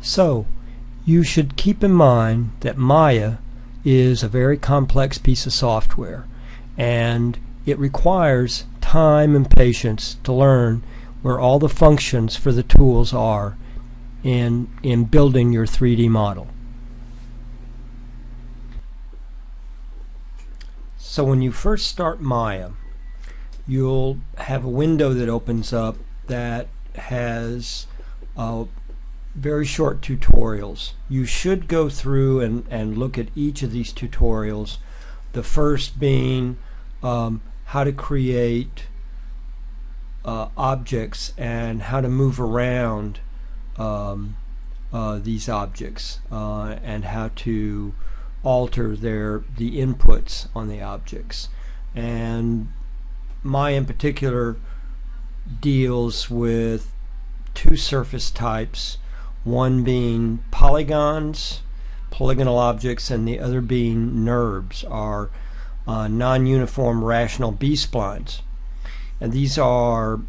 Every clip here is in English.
So you should keep in mind that Maya is a very complex piece of software, and it requires time and patience to learn where all the functions for the tools are in building your 3D model. So when you first start Maya, you'll have a window that opens up that has very short tutorials. You should go through and look at each of these tutorials. The first being how to create objects and how to move around these objects and how to alter the inputs on the objects. And Maya in particular deals with two surface types, one being polygons, polygonal objects, and the other being NURBS, are non-uniform rational B-splines. And these are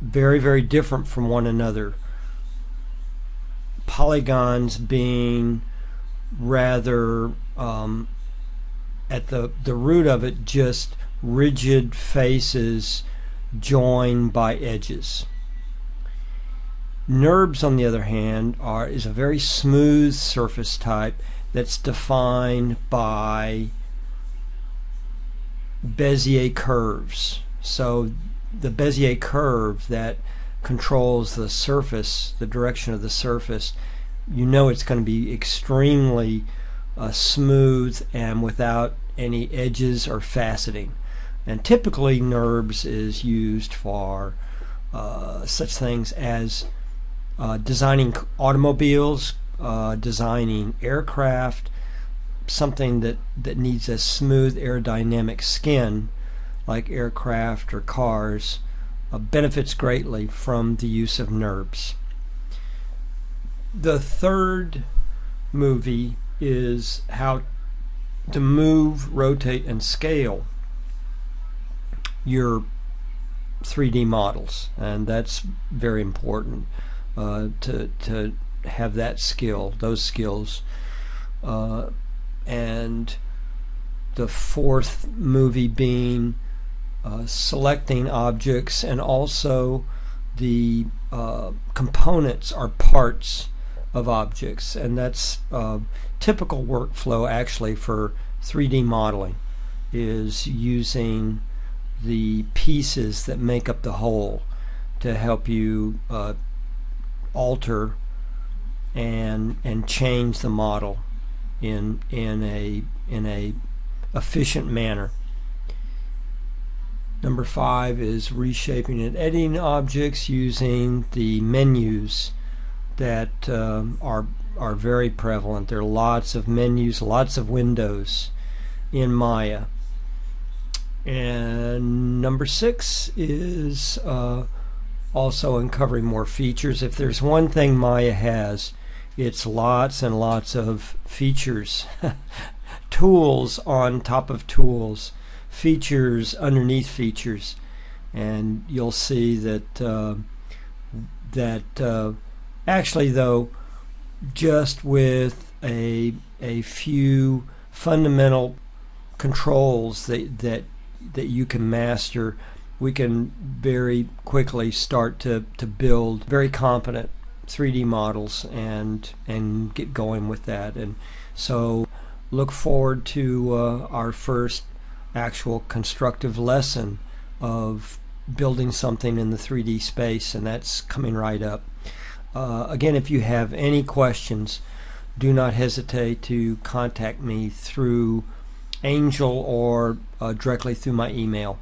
very, very different from one another. Polygons being rather at the root of it just rigid faces joined by edges. NURBS, on the other hand, is a very smooth surface type that's defined by Bezier curves. So the Bezier curve that controls the surface, the direction of the surface, you know it's going to be extremely smooth and without any edges or faceting. And typically NURBS is used for such things as designing automobiles, designing aircraft, something that needs a smooth aerodynamic skin like aircraft or cars benefits greatly from the use of NURBS. The third movie is how to move, rotate, and scale your 3D models, and that's very important to have that skill, those skills. And the fourth movie being selecting objects, and also the components or parts of objects, and that's typical workflow actually for 3D modeling, is using the pieces that make up the whole to help you alter and change the model in a efficient manner. Number 5 is reshaping and editing objects using the menus that are very prevalent. There are lots of menus, lots of windows in Maya. And number 6 is also uncovering more features. If there's one thing Maya has, it's lots and lots of features. Tools on top of tools, features underneath features, and you'll see that actually, though, just with a few fundamental controls that you can master, we can very quickly start to build very competent 3D models and get going with that. And so look forward to our first actual constructive lesson of building something in the 3D space, and that's coming right up. Again, if you have any questions, do not hesitate to contact me through Angel or directly through my email.